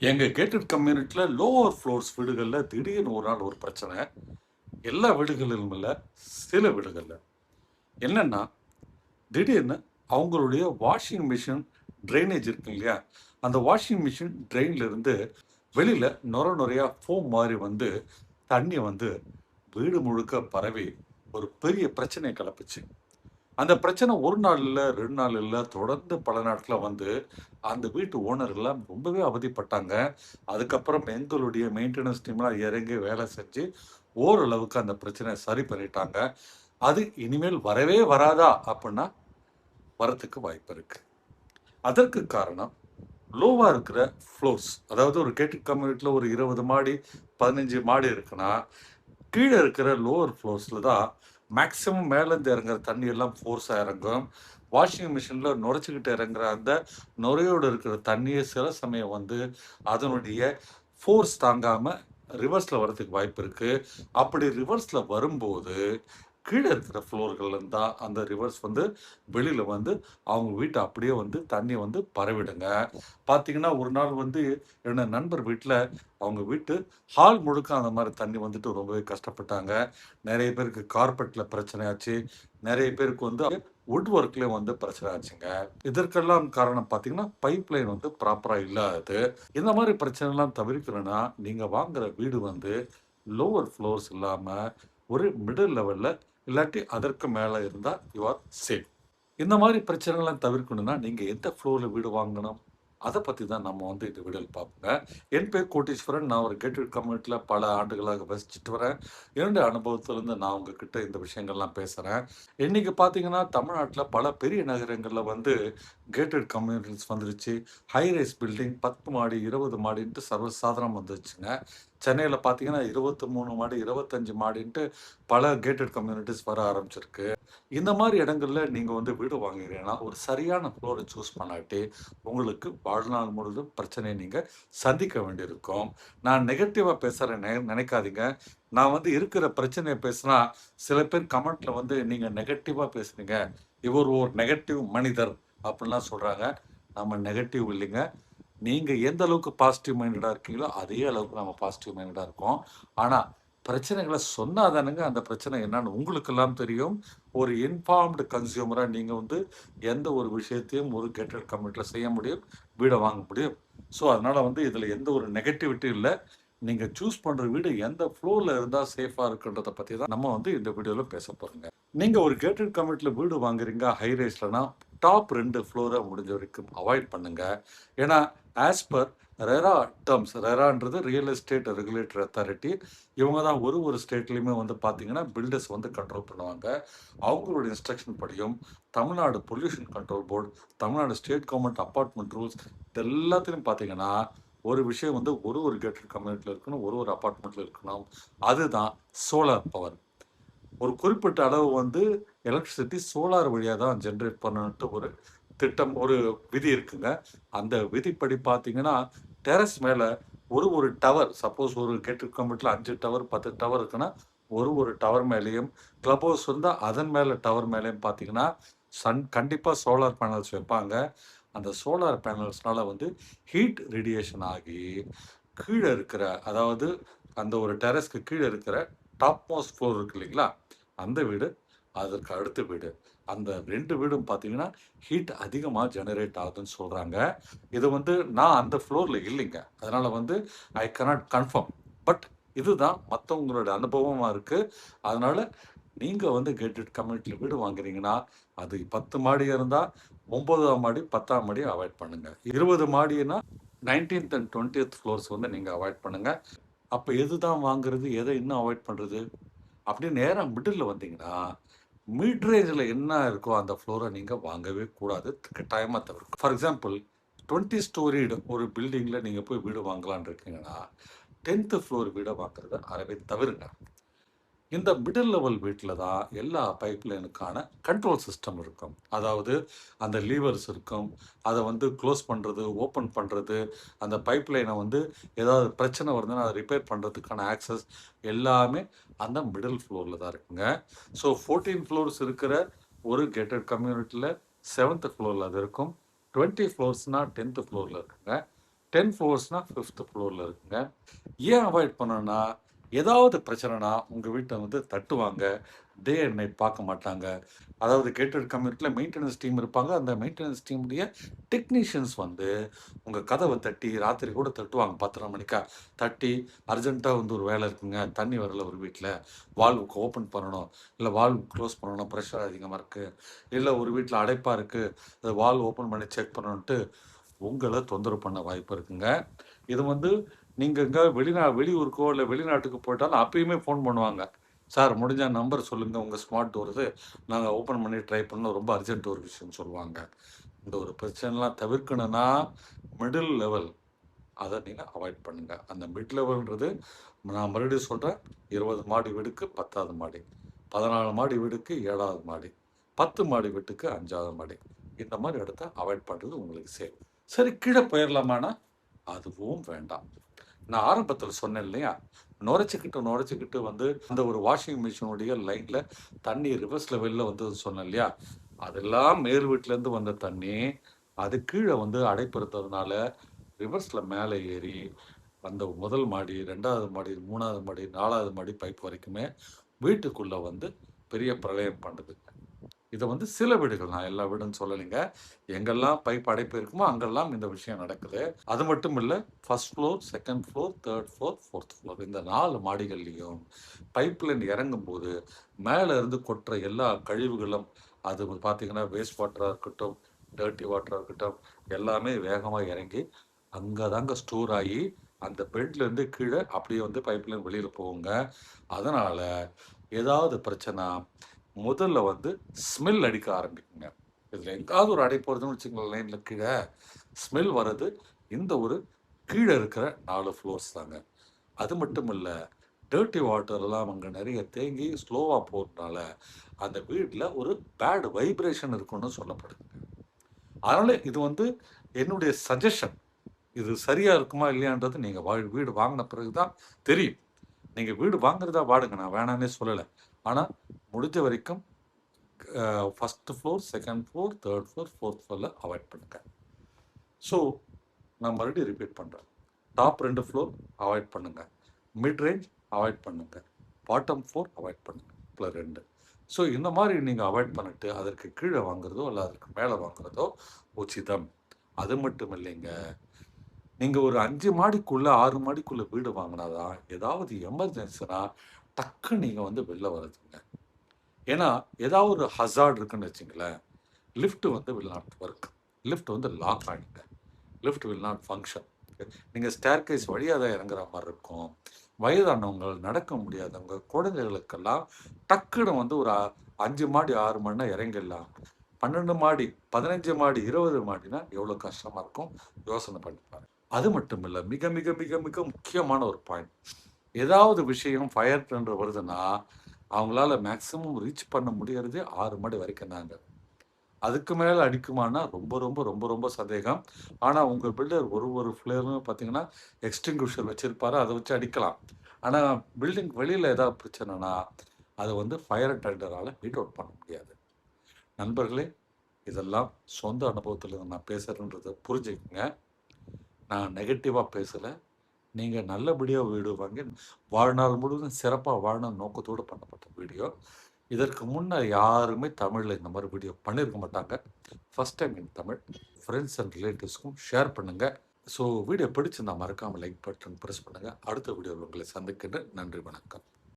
எங்க கேட்டட் கம்யூனிட்டியில் lower floors வீடுகளில் திடீர்னு ஒரு நாள் ஒரு பிரச்சனை. எல்லா வீடுகளிலும் இல்லை, சில வீடுகளில் என்னன்னா, திடீர்னு அவங்களுடைய வாஷிங் மிஷின் ட்ரைனேஜ் இருக்கு இல்லையா, அந்த வாஷிங் மிஷின் ட்ரெயின்ல இருந்து வெளியில நுரையா ஃபோம் மாதிரி வந்து தண்ணி வந்து வீடு முழுக்க பரவி ஒரு பெரிய பிரச்சனையை கிளப்புச்சு. அந்த பிரச்சனை ஒரு நாள் இல்லை, 2 நாள் இல்லை, தொடர்ந்து பல நாட்களில் வந்து அந்த வீட்டு ஓனர்லாம் ரொம்பவே அவதிப்பட்டாங்க. அதுக்கப்புறம் எங்களுடைய மெயின்டெனன்ஸ் டீம்லாம் இறங்கி வேலை செஞ்சு ஓரளவுக்கு அந்த பிரச்சனையை சரி பண்ணிட்டாங்க. அது இனிமேல் வரவே வராதா அப்படின்னா வரத்துக்கு வாய்ப்பு இருக்கு. அதற்கு காரணம் லோவா இருக்கிற ஃப்ளோர்ஸ். அதாவது ஒரு கேட்டட் கம்யூனிட்டியில் ஒரு 20 மாடி 15 மாடி இருக்குன்னா, கீழே இருக்கிற லோவர் ஃப்ளோர்ஸில் தான் மேக்ஸிமம் மேலேருந்து இறங்குற தண்ணி எல்லாம் ஃபோர்ஸாக இறங்கும். வாஷிங் மிஷினில் நுரைச்சிக்கிட்டு இறங்குற அந்த நுரையோடு இருக்கிற தண்ணியை சில சமயம் வந்து அதனுடைய ஃபோர்ஸ் தாங்காமல் ரிவர்ஸில் வரதுக்கு வாய்ப்பு இருக்குது. அப்படி ரிவர்ஸில் வரும்போது கீழே இருக்கிற ஃப்ளோர்கள்லேருந்து தான் அந்த ரிவர்ஸ் வந்து வெளியில் வந்து அவங்க வீட்டை அப்படியே வந்து தண்ணி வந்து பரவிடுங்க. பார்த்தீங்கன்னா ஒரு நாள் வந்து என்னோட நண்பர் வீட்டில் அவங்க வீட்டு ஹால் முழுக்க அந்த மாதிரி தண்ணி வந்துட்டு ரொம்பவே கஷ்டப்பட்டாங்க. நிறைய பேருக்கு கார்பெட்டில் பிரச்சனை ஆச்சு, நிறைய பேருக்கு வந்து வுட் ஒர்க்லேயும் வந்து பிரச்சனை ஆச்சுங்க. இதற்கெல்லாம் காரணம் பார்த்தீங்கன்னா பைப் லைன் வந்து ப்ராப்பராக இல்லாதது. இந்த மாதிரி பிரச்சனைலாம் தவிர்க்கணும்னா நீங்கள் வாங்குற வீடு வந்து லோவர் ஃப்ளோர்ஸ் இல்லாமல் ஒரு மிடில் லெவலில் இல்லாட்டி அதற்கு மேலே இருந்தால் யூ ஆர் சேஃப். இந்த மாதிரி பிரச்சனைகள்லாம் தவிர்க்கணும்னா நீங்கள் எந்த ஃப்ளோரில் வீடு வாங்கணும், அதை பற்றி தான் நம்ம வந்து இந்த வீடியோவில் பார்ப்போங்க. என் பேர் கோட்டீஸ்வரன். நான் ஒரு கேட்டட் கம்யூனிட்டியில் பல ஆண்டுகளாக வசிச்சுட்டு வரேன். என்னுடைய அனுபவத்திலேருந்து நான் உங்ககிட்ட இந்த விஷயங்கள்லாம் பேசுகிறேன். இன்றைக்கி பார்த்தீங்கன்னா தமிழ்நாட்டில் பல பெரிய நகரங்களில் வந்து கேட்டட் கம்யூனிட்டிஸ் வந்துருச்சு. ஹைரைஸ் பில்டிங் 10 மாடி 20 மாடின்ட்டு சர்வசாதாரணம் வந்துருச்சுங்க. சென்னையில் பார்த்தீங்கன்னா 23 மாடி 25 மாடின்ட்டு பல கேட்டட் கம்யூனிட்டிஸ் வர ஆரம்பிச்சிருக்கு. இந்த மாதிரி இடங்கள்ல நீங்கள் வந்து வீடு வாங்குறீங்கன்னா ஒரு சரியான ஃப்ளோரை சூஸ் பண்ணாட்டி உங்களுக்கு வாழ்நாள் முழுவதும் பிரச்சனையை நீங்கள் சந்திக்க வேண்டியிருக்கும். நான் நெகட்டிவாக பேசுகிறேன் நினைக்காதீங்க. நான் வந்து இருக்கிற பிரச்சனையை பேசுனா சில பேர் கமெண்ட்ல வந்து நீங்கள் நெகட்டிவாக பேசுனீங்க, இவர் ஒரு நெகட்டிவ் மனிதர் அப்படின்லாம் சொல்கிறாங்க. நம்ம நெகட்டிவ் இல்லைங்க. நீங்கள் எந்த அளவுக்கு பாசிட்டிவ் மைண்டடாக இருக்கீங்களோ அதே அளவுக்கு நம்ம பாசிட்டிவ் மைண்டடாக இருக்கோம். ஆனால் பிரச்சனைகளை சொன்னாதானுங்க அந்த பிரச்சனை என்னன்னு உங்களுக்கெல்லாம் தெரியும். ஒரு இன்ஃபார்ம்டு கன்சியூமராக நீங்கள் வந்து எந்த ஒரு விஷயத்தையும் ஒரு கேட்டட் கம்யூனிட்டியில் செய்ய முடியும், வீடை வாங்க முடியும். ஸோ அதனால் வந்து இதில் எந்த ஒரு நெகட்டிவிட்டி இல்லை. நீங்கள் சூஸ் பண்ணுற வீடு எந்த ஃப்ளோரில் இருந்தால் சேஃபாக இருக்குன்றதை பற்றி தான் நம்ம வந்து இந்த வீடியோவில் பேச போகிறோங்க. நீங்கள் ஒரு கேட்டட் கம்யூனிட்டியில் வீடு வாங்குறீங்க ஹைரைஸ்லனா டாப் 2 ஃப்ளோரை முடிஞ்ச வரைக்கும் அவாய்ட் பண்ணுங்க. ஏன்னா ஆஸ் பர் ரெரா டேர்ம்ஸ், ரெரான்றது ரியல் எஸ்டேட் ரெகுலேட்டரி அத்தாரிட்டி, இவங்க தான் ஒரு ஸ்டேட்லேயுமே வந்து பார்த்தீங்கன்னா பில்டர்ஸ் வந்து கண்ட்ரோல் பண்ணுவாங்க. அவங்களோட இன்ஸ்ட்ரக்ஷன் படியும் Tamil Nadu pollution control board, Tamil Nadu state government apartment rules, இது எல்லாத்துலையும் பார்த்தீங்கன்னா ஒரு விஷயம் வந்து ஒரு கேட்டட் கம்யூனிட்டியில் இருக்கணும், ஒரு அப்பார்ட்மெண்ட்டில் இருக்கணும். அதுதான் சோலார் பவர். ஒரு குறிப்பிட்ட அளவு வந்து எலக்ட்ரிசிட்டி சோலார் வழியாக தான் ஜென்ரேட் பண்ணணுன்ட்டு ஒரு திட்டம், ஒரு விதி இருக்குங்க. அந்த விதிப்படி பார்த்தீங்கன்னா டெரஸ் மேலே ஒரு டவர், சப்போஸ் ஒரு கேட்டட் கம்யூனிட்டியில் 5 டவர் 10 டவர் இருக்குன்னா ஒரு டவர் மேலேயும், கிளப் ஹவுஸ் இருந்தால் அதன் மேலே டவர் மேலேயும் பார்த்தீங்கன்னா கண்டிப்பாக சோலார் பேனல்ஸ் வைப்பாங்க. அந்த சோலார் பேனல்ஸ்னால வந்து ஹீட் ரேடியேஷன் ஆகி கீழே இருக்கிற, அதாவது அந்த ஒரு டெரஸ்க்கு கீழே இருக்கிற டாப் மோஸ்ட் ஃப்ளோர் இருக்கு இல்லைங்களா, அந்த வீடு, அதற்கு அடுத்த வீடு, அந்த 2 வீடும் பார்த்தீங்கன்னா ஹீட் அதிகமாக ஜெனரேட் ஆகுதுன்னு சொல்கிறாங்க. இது வந்து நான் அந்த ஃப்ளோரில் இல்லைங்க, அதனால் வந்து ஐ கனாட் கன்ஃபார்ம். பட் இதுதான் மற்றவங்களோட அனுபவமாக இருக்குது. அதனால் நீங்கள் வந்து கேட்டட் கம்யூனிட்டியில் வீடு வாங்குறீங்கன்னா அது 10 மாடி இருந்தால் 9ஆம் மாடி 10ஆம் மாடி அவாய்ட் பண்ணுங்கள். 20 மாடினா 19th and 20th ஃப்ளோர்ஸ் வந்து நீங்கள் அவாய்ட் பண்ணுங்கள். அப்போ எது தான் வாங்குறது, எதை இன்னும் அவாய்ட் பண்ணுறது அப்படின்னு நேராக மிடில் வந்தீங்கன்னா மிட் ரேஞ்சில் என்ன இருக்கோ அந்த ஃப்ளோரை நீங்கள் வாங்கவே கூடாது, கட்டாயமாக தவிர்க்கும். ஃபார் எக்ஸாம்பிள் 20 ஸ்டோரிடு ஒரு பில்டிங்கில் நீங்கள் போய் வீடு வாங்கலான் இருக்கீங்கன்னா 10th ஃப்ளோர் வீடை வாங்குறத அறவே தவிருங்க. இந்த மிடில் லெவல் வீட்டில் தான் எல்லா பைப்லைனுக்கான கண்ட்ரோல் சிஸ்டம் இருக்கும். அதாவது அந்த லீவர்ஸ் இருக்கும், அதை வந்து க்ளோஸ் பண்ணுறது, ஓப்பன் பண்ணுறது, அந்த பைப்லைனை வந்து ஏதாவது பிரச்சனை வருதுன்னா அதை ரிப்பேர் பண்ணுறதுக்கான ஆக்சஸ் எல்லாமே அந்த மிடில் ஃப்ளோரில் தான் இருக்குங்க. ஸோ 14 ஃப்ளோர்ஸ் இருக்கிற ஒரு கேட்டட் கம்யூனிட்டியில் 7th ஃப்ளோரில் அது இருக்கும். 20 ஃப்ளோர்ஸ்னால் 10th ஃப்ளோரில் இருக்குங்க. 10 ஃப்ளோர்ஸ்னால் 5th ஃப்ளோரில் இருக்குங்க. ஏன் அவாய்ட் பண்ணணும்னா, ஏதாவது பிரச்சனைனா உங்கள் வீட்டை வந்து தட்டுவாங்க. டே அண்ட் நைட் பார்க்க மாட்டாங்க. அதாவது கேட்டட் கம்யூனிட்டியில் மெயின்டெனன்ஸ் டீம் இருப்பாங்க. அந்த மெயின்டெனன்ஸ் டீமுடைய டெக்னீஷியன்ஸ் வந்து உங்கள் கதவை தட்டி ராத்திரி கூட தட்டுவாங்க. 10:30 மணிக்கா தட்டி, அர்ஜென்ட்டாக வந்து ஒரு வேலை இருக்குங்க, தண்ணி வரல ஒரு வீட்டில், வால்வுக்கு ஓப்பன் பண்ணணும், இல்லை வால்வு க்ளோஸ் பண்ணணும், ப்ரெஷர் அதிகமாக இருக்குது, இல்லை ஒரு வீட்டில் அடைப்பாக இருக்குது, அதை வால்வ் ஓப்பன் பண்ணி செக் பண்ணணுன்ட்டு உங்களை தொந்தரவு பண்ண வாய்ப்பு இருக்குங்க. இது வந்து நீங்கள் எங்கே வெளியூருக்கோ இல்லை வெளிநாட்டுக்கு போயிட்டாலும் அப்பயுமே ஃபோன் பண்ணுவாங்க. சார் முடிஞ்ச நம்பர் சொல்லுங்கள், உங்கள் ஸ்மார்ட் டோர்ஸு நாங்கள் ஓப்பன் பண்ணி ட்ரை பண்ணோம், ரொம்ப அர்ஜென்ட் ஒரு விஷயம்னு சொல்லுவாங்க. இந்த ஒரு பிரச்சனைலாம் தவிர்க்கணும்னா மிடில் லெவல் அதை நீங்கள் அவாய்ட் பண்ணுங்கள். அந்த மிட் லெவல்ன்றது நான் மறுபடியும் சொல்கிறேன், 20 மாடி வீடுக்கு 10வது மாடி, 14 மாடி வீடுக்கு 7வது மாடி, 10 மாடி வீட்டுக்கு 5வது மாடி, இந்த மாதிரி இடத்த அவாய்ட் பண்ணுறது உங்களுக்கு சேஃப். சரி, கீழே போயிடலாமான்னா அதுவும் வேண்டாம். நான் ஆரம்பத்தில் சொன்னேன் இல்லையா, நுரைச்சிக்கிட்டு வந்து அந்த ஒரு வாஷிங் மிஷினுடைய லைனில் தண்ணி ரிவர்ஸில் வெளில வந்தது சொன்னேன் இல்லையா, அதெல்லாம் மேல் வீட்டிலேருந்து வந்த தண்ணி அது கீழே வந்து அடைப்பு இருந்ததுனால ரிவர்ஸில் மேலே ஏறி அந்த முதல் மாடி, 2வது மாடி, 3வது மாடி, 4வது மாடி பைப் வரைக்குமே வீட்டுக்குள்ளே வந்து பெரிய பிரளயம் பண்ணுது. இதை வந்து சில வீடுகள், நான் எல்லா வீடுன்னு சொல்லலைங்க, எங்கெல்லாம் பைப் அடைப்பு இருக்குமோ அங்கெல்லாம் இந்த விஷயம் நடக்குது. அது மட்டும் இல்லை, first floor, second floor, third floor, fourth floor, இந்த 4 மாடிகள்லையும் பைப் லைன் இறங்கும்போது மேலே இருந்து கொட்டுற எல்லா கழிவுகளும், அது பார்த்தீங்கன்னா வேஸ்ட் வாட்டராக இருக்கட்டும், டர்ட்டி வாட்டராக இருக்கட்டும், எல்லாமே வேகமாக இறங்கி அங்கே தாங்க ஸ்டோர் ஆகி அந்த பெட்லேருந்து கீழே அப்படியே வந்து பைப்லைன் வெளியில் போகுங்க. அதனால் ஏதாவது பிரச்சனை முதல்ல வந்து ஸ்மெல் அடிக்க ஆரம்பிக்குங்க. இதில் எங்காவது ஒரு அடைப்பு வருதுன்னு வச்சுக்கோங்களேன், லைனில் கீழே ஸ்மெல் வர்றது இந்த ஒரு கீழே இருக்கிற 4 ஃப்ளோர்ஸ் தாங்க. அது மட்டும் இல்லை, டர்ட்டி வாட்டர்லாம் அங்கே நிறைய தேங்கி ஸ்லோவாக போகிறதுனால அந்த வீட்டில் ஒரு பேட் வைப்ரேஷன் இருக்குன்னு சொல்லப்படுதுங்க. அதனால் இது வந்து என்னுடைய சஜஷன். இது சரியாக இருக்குமா இல்லையான்றது நீங்கள் வீடு வாங்கின பிறகு தான் தெரியும். நீங்கள் வீடு வாங்குறதா வாடுங்க, நான் வேணான்னே சொல்லலை. ஆனால் முடிஞ்ச வரைக்கும் first floor, second floor, third floor, fourth ஃப்ளோரில் அவாய்ட் பண்ணுங்கள். ஸோ நான் மறுபடியும் ரிப்பீட் பண்ணுறேன், டாப் 2 ஃப்ளோர் அவாய்ட் பண்ணுங்கள், மிட் ரேஞ்ச் அவாய்ட் பண்ணுங்கள், பாட்டம் 4 அவாய்ட் பண்ணுங்கள், ப்ளஸ் 2. ஸோ இந்த மாதிரி நீங்கள் அவாய்ட் பண்ணிட்டு அதற்கு கீழே வாங்குறதோ இல்லை அதற்கு மேலே வாங்குறதோ உச்சிதம். அது மட்டும் இல்லைங்க, நீங்கள் ஒரு 5 மாடிக்குள்ளே 6 மாடிக்குள்ளே வீடு வாங்கினாதான் ஏதாவது எமர்ஜென்சினா டக்கு நீங்கள் வந்து வெளில வருதுங்க. ஏன்னா ஏதாவது ஒரு ஹசார்ட் இருக்குன்னு வச்சுங்களேன், லிஃப்ட் வந்து வில் நாட் ஒர்க், லிஃப்ட் வந்து லாக் ஆகிடுங்க, லிஃப்ட் வில் நாட் ஃபங்க்ஷன். நீங்கள் ஸ்டேர்கேஸ் வழியாக தான் இறங்குற மாதிரி இருக்கும். வயதானவங்க, நடக்க முடியாதவங்க, குழந்தைகளுக்கெல்லாம் டக்குன்னு வந்து ஒரு 5 மாடி 6 மாடினா இறங்கிடலாம். 12 மாடி, 15 மாடி, 20 மாடினா எவ்வளோ கஷ்டமாக இருக்கும் யோசனை பண்ணிப்பாரு. அது மட்டும் இல்லை, மிக மிக மிக மிக முக்கியமான ஒரு பாயிண்ட், ஏதாவது விஷயம் ஃபயர் டெண்டர் வருதுன்னா அவங்களால மேக்ஸிமம் ரீச் பண்ண முடியறது 6 மாடி வரைக்கும் தாங்க. அதுக்கு மேலே அடிக்குமானா ரொம்ப ரொம்ப ரொம்ப ரொம்ப சந்தேகம். ஆனால் உங்கள் பில்டர் ஒரு ஃப்ளோரும் பார்த்தீங்கன்னா எக்ஸ்டிங்விஷர் வச்சுருப்பாரு, அதை வச்சு அடிக்கலாம். ஆனால் பில்டிங் வெளியில் ஏதாவது பிரச்சனைனா அதை வந்து ஃபயர் டெண்டரால் மீட் அவுட் பண்ண முடியாது. நண்பர்களே, இதெல்லாம் சொந்த அனுபவத்தில் நான் பேசுகிறேன்றதை புரிஞ்சுக்கங்க. நான் நெகட்டிவாக பேசலை. நீங்கள் நல்லபடியாக வீடு வாங்கி வாழ்நாள் முழுவதும் சிறப்பாக வாழணும் நோக்கத்தோடு பண்ணப்பட்ட வீடியோ. இதற்கு முன்னே யாருமே தமிழில் இந்த மாதிரி வீடியோ பண்ணியிருக்க மாட்டாங்க. First time in Tamil. Friends and ரிலேட்டிவ்ஸ்க்கும் ஷேர் பண்ணுங்கள். ஸோ வீடியோ பிடிச்சிருந்தா மறக்காமல் லைக் பட்டன் ப்ரெஸ் பண்ணுங்கள். அடுத்த வீடியோவில் உங்களை சந்திக்கின்றேன். நன்றி, வணக்கம்.